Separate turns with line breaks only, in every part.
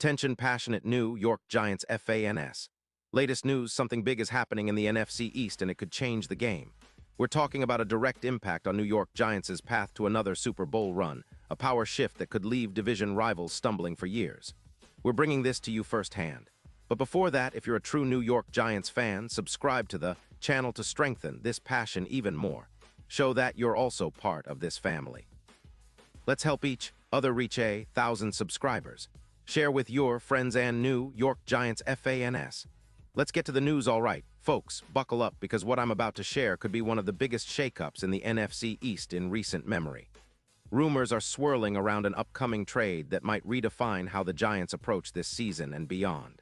Attention passionate New York Giants fans. Latest news, something big is happening in the NFC East and it could change the game. We're talking about a direct impact on New York Giants' path to another Super Bowl run, a power shift that could leave division rivals stumbling for years. We're bringing this to you firsthand. But before that, if you're a true New York Giants fan, subscribe to the channel to strengthen this passion even more. Show that you're also part of this family. Let's help each other reach 1,000 subscribers. Share with your friends and New York Giants fans. Let's get to the news, all right. Folks, buckle up because what I'm about to share could be one of the biggest shakeups in the NFC East in recent memory. Rumors are swirling around an upcoming trade that might redefine how the Giants approach this season and beyond.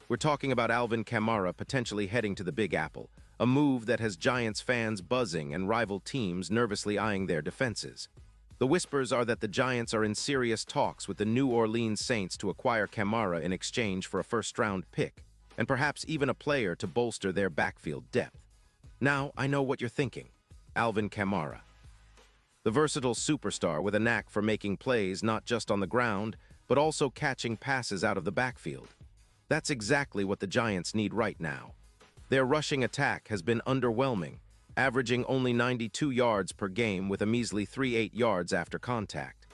We're talking about Alvin Kamara potentially heading to the Big Apple, a move that has Giants fans buzzing and rival teams nervously eyeing their defenses. The whispers are that the Giants are in serious talks with the New Orleans Saints to acquire Kamara in exchange for a first-round pick, and perhaps even a player to bolster their backfield depth. Now, I know what you're thinking. Alvin Kamara. The versatile superstar with a knack for making plays not just on the ground, but also catching passes out of the backfield. That's exactly what the Giants need right now. Their rushing attack has been underwhelming, averaging only 92 yards per game with a measly 3.8 yards after contact.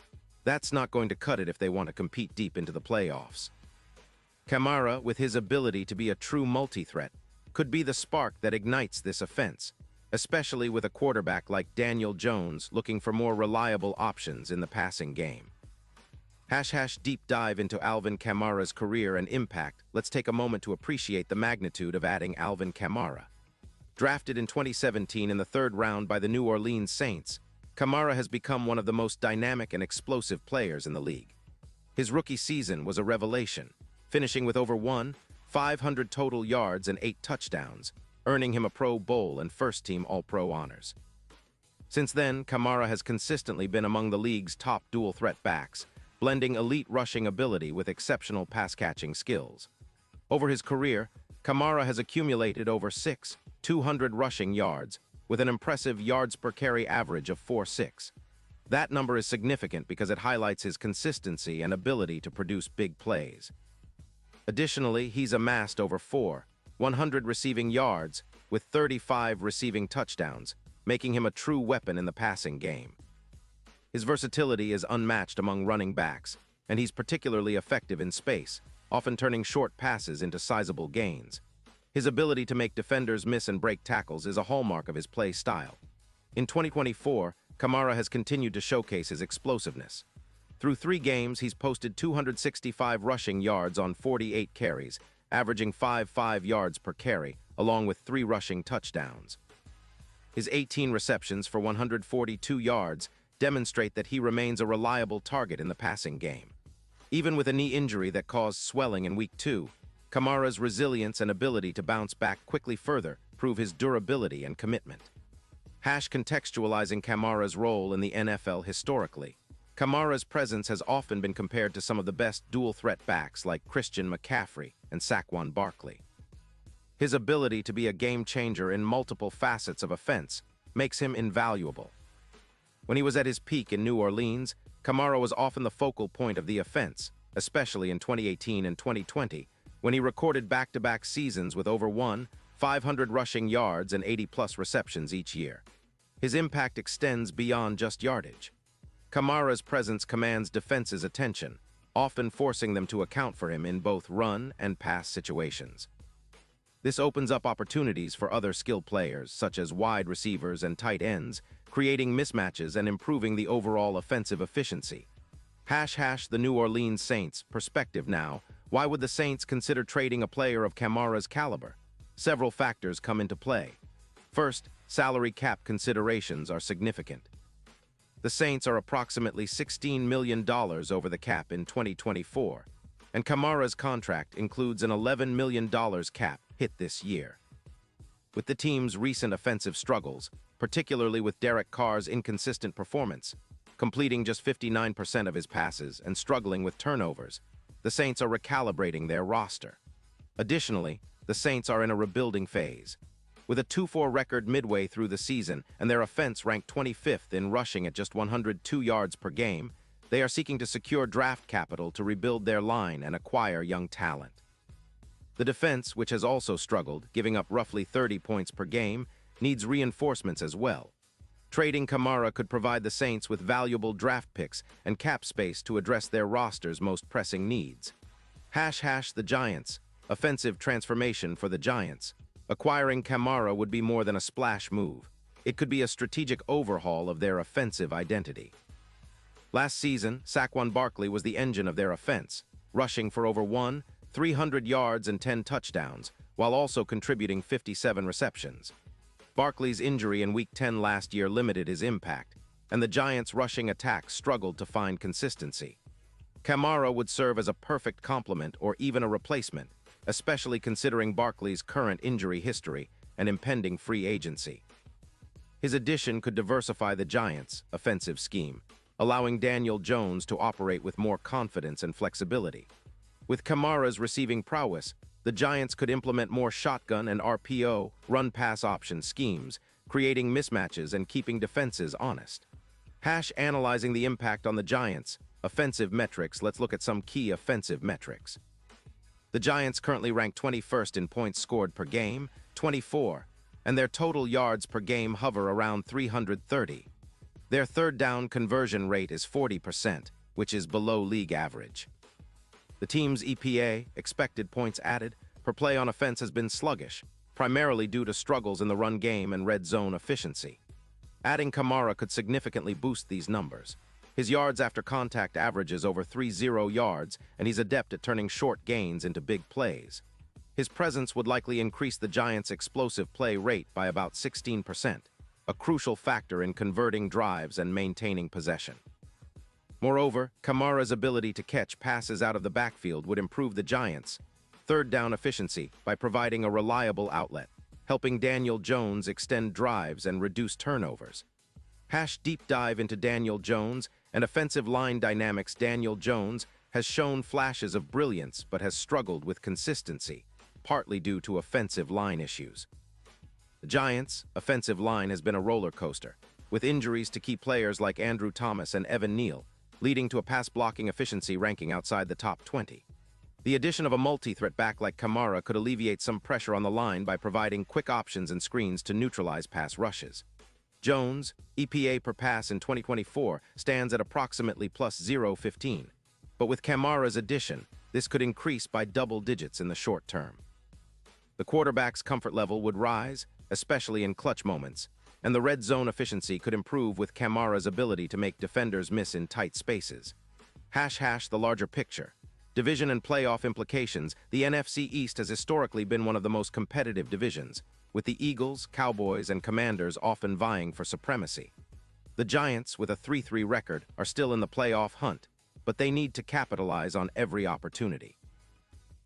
That's not going to cut it if they want to compete deep into the playoffs. Kamara, with his ability to be a true multi-threat, could be the spark that ignites this offense, especially with a quarterback like Daniel Jones looking for more reliable options in the passing game. Deep dive into Alvin Kamara's career and impact. Let's take a moment to appreciate the magnitude of adding Alvin Kamara. Drafted in 2017 in the third round by the New Orleans Saints, Kamara has become one of the most dynamic and explosive players in the league. His rookie season was a revelation, finishing with over 500 total yards and 8 touchdowns, earning him a Pro Bowl and first-team All-Pro honors. Since then, Kamara has consistently been among the league's top dual-threat backs, blending elite rushing ability with exceptional pass-catching skills. Over his career, Kamara has accumulated over 200 rushing yards, with an impressive yards per carry average of 4.6. That number is significant because it highlights his consistency and ability to produce big plays. Additionally, he's amassed over 100 receiving yards, with 35 receiving touchdowns, making him a true weapon in the passing game. His versatility is unmatched among running backs, and he's particularly effective in space, often turning short passes into sizable gains. His ability to make defenders miss and break tackles is a hallmark of his play style. In 2024, Kamara has continued to showcase his explosiveness. Through 3 games, he's posted 265 rushing yards on 48 carries, averaging 5.5 yards per carry, along with 3 rushing touchdowns. His 18 receptions for 142 yards demonstrate that he remains a reliable target in the passing game. Even with a knee injury that caused swelling in Week 2, Kamara's resilience and ability to bounce back quickly further prove his durability and commitment. Contextualizing Kamara's role in the NFL historically. Kamara's presence has often been compared to some of the best dual-threat backs like Christian McCaffrey and Saquon Barkley. His ability to be a game-changer in multiple facets of offense makes him invaluable. When he was at his peak in New Orleans, Kamara was often the focal point of the offense, especially in 2018 and 2020, when he recorded back-to-back seasons with over 500 rushing yards and 80-plus receptions each year. His impact extends beyond just yardage. Kamara's presence commands defenses' attention, often forcing them to account for him in both run and pass situations. This opens up opportunities for other skilled players, such as wide receivers and tight ends, creating mismatches and improving the overall offensive efficiency. The New Orleans Saints perspective now. Why would the Saints consider trading a player of Kamara's caliber? Several factors come into play. First, salary cap considerations are significant. The Saints are approximately $16 million over the cap in 2024, and Kamara's contract includes an $11 million cap hit this year. With the team's recent offensive struggles, particularly with Derek Carr's inconsistent performance, completing just 59% of his passes and struggling with turnovers, the Saints are recalibrating their roster. Additionally, the Saints are in a rebuilding phase. With a 2-4 record midway through the season and their offense ranked 25th in rushing at just 102 yards per game, They are seeking to secure draft capital to rebuild their line and acquire young talent. The defense, which has also struggled, giving up roughly 30 points per game, needs reinforcements as well. Trading Kamara could provide the Saints with valuable draft picks and cap space to address their roster's most pressing needs. The Giants. Offensive transformation for the Giants. Acquiring Kamara would be more than a splash move. It could be a strategic overhaul of their offensive identity. Last season, Saquon Barkley was the engine of their offense, rushing for over 300 yards and 10 touchdowns, while also contributing 57 receptions. Barkley's injury in Week 10 last year limited his impact, and the Giants' rushing attack struggled to find consistency. Kamara would serve as a perfect complement or even a replacement, especially considering Barkley's current injury history and impending free agency. His addition could diversify the Giants' offensive scheme, allowing Daniel Jones to operate with more confidence and flexibility. With Kamara's receiving prowess, the Giants could implement more shotgun and RPO, run-pass option schemes, creating mismatches and keeping defenses honest. Analyzing the impact on the Giants' offensive metrics. Let's look at some key offensive metrics. The Giants currently rank 21st in points scored per game, 24, and their total yards per game hover around 330. Their third down conversion rate is 40%, which is below league average. The team's EPA, expected points added, per play on offense has been sluggish, primarily due to struggles in the run game and red zone efficiency. Adding Kamara could significantly boost these numbers. His yards after contact averages over 30 yards, and he's adept at turning short gains into big plays. His presence would likely increase the Giants' explosive play rate by about 16%, a crucial factor in converting drives and maintaining possession. Moreover, Kamara's ability to catch passes out of the backfield would improve the Giants' third down efficiency by providing a reliable outlet, helping Daniel Jones extend drives and reduce turnovers. Deep dive into Daniel Jones and offensive line dynamics. Daniel Jones has shown flashes of brilliance but has struggled with consistency, partly due to offensive line issues. The Giants' offensive line has been a roller coaster, with injuries to key players like Andrew Thomas and Evan Neal, leading to a pass-blocking efficiency ranking outside the top 20. The addition of a multi-threat back like Kamara could alleviate some pressure on the line by providing quick options and screens to neutralize pass rushes. Jones' EPA per pass in 2024 stands at approximately plus 0.15, but with Kamara's addition, this could increase by double digits in the short term. The quarterback's comfort level would rise, especially in clutch moments, and the red zone efficiency could improve with Kamara's ability to make defenders miss in tight spaces. The larger picture. Division and playoff implications. The NFC East has historically been one of the most competitive divisions, with the Eagles, Cowboys, and Commanders often vying for supremacy. The Giants, with a 3-3 record, are still in the playoff hunt, but they need to capitalize on every opportunity.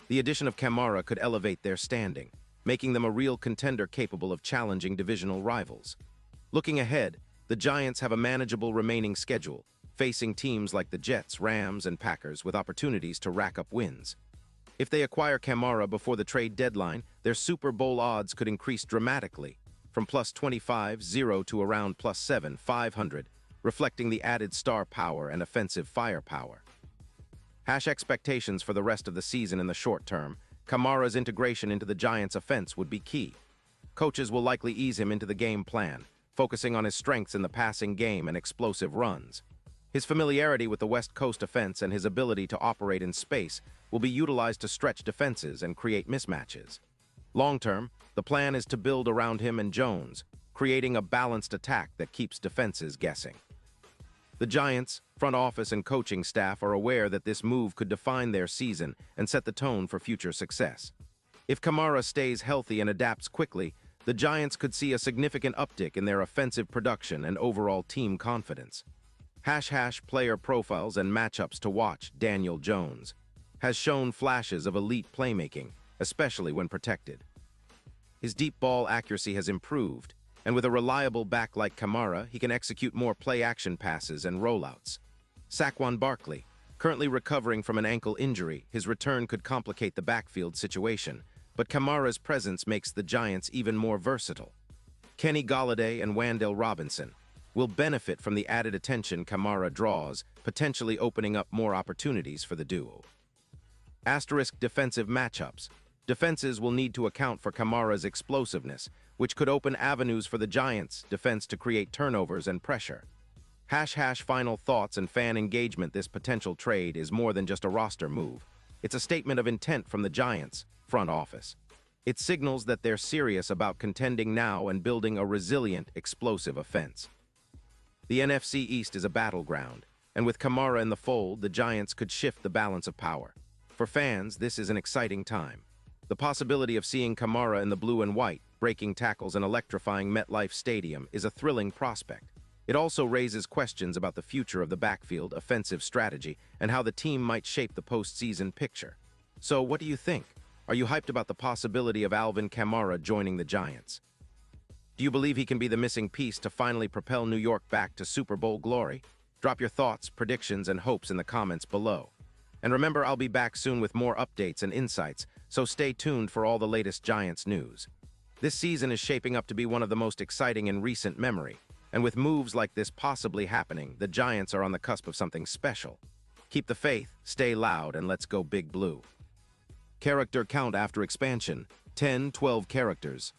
The addition of Kamara could elevate their standing, making them a real contender capable of challenging divisional rivals. Looking ahead, the Giants have a manageable remaining schedule, facing teams like the Jets, Rams, and Packers with opportunities to rack up wins. If they acquire Kamara before the trade deadline, their Super Bowl odds could increase dramatically, from plus 25-0 to around plus 7-500, reflecting the added star power and offensive firepower. Expectations for the rest of the season. In the short term, Kamara's integration into the Giants' offense would be key. Coaches will likely ease him into the game plan, focusing on his strengths in the passing game and explosive runs. His familiarity with the West Coast offense and his ability to operate in space will be utilized to stretch defenses and create mismatches. Long-term, the plan is to build around him and Jones, creating a balanced attack that keeps defenses guessing. The Giants' front office and coaching staff are aware that this move could define their season and set the tone for future success. If Kamara stays healthy and adapts quickly, the Giants could see a significant uptick in their offensive production and overall team confidence. Player profiles and matchups to watch. Daniel Jones has shown flashes of elite playmaking, especially when protected. His deep ball accuracy has improved, and with a reliable back like Kamara, he can execute more play-action passes and rollouts. Saquon Barkley, currently recovering from an ankle injury, his return could complicate the backfield situation, but Kamara's presence makes the Giants even more versatile. Kenny Golladay and Wan'Dale Robinson. will benefit from the added attention Kamara draws, potentially opening up more opportunities for the duo. Asterisk defensive matchups. Defenses will need to account for Kamara's explosiveness, which could open avenues for the Giants' defense to create turnovers and pressure. Final thoughts and fan engagement. This potential trade is more than just a roster move. It's a statement of intent from the Giants' front office. It signals that they're serious about contending now and building a resilient, explosive offense. The NFC East is a battleground, and with Kamara in the fold, the Giants could shift the balance of power. For fans, this is an exciting time. The possibility of seeing Kamara in the blue and white, breaking tackles and electrifying MetLife Stadium, is a thrilling prospect. It also raises questions about the future of the backfield offensive strategy and how the team might shape the postseason picture. So, what do you think? Are you hyped about the possibility of Alvin Kamara joining the Giants? Do you believe he can be the missing piece to finally propel New York back to Super Bowl glory? Drop your thoughts, predictions, and hopes in the comments below. And remember, I'll be back soon with more updates and insights, so stay tuned for all the latest Giants news. This season is shaping up to be one of the most exciting in recent memory, and with moves like this possibly happening, the Giants are on the cusp of something special. Keep the faith, stay loud, and let's go Big Blue. Character count after expansion, 10-12 characters.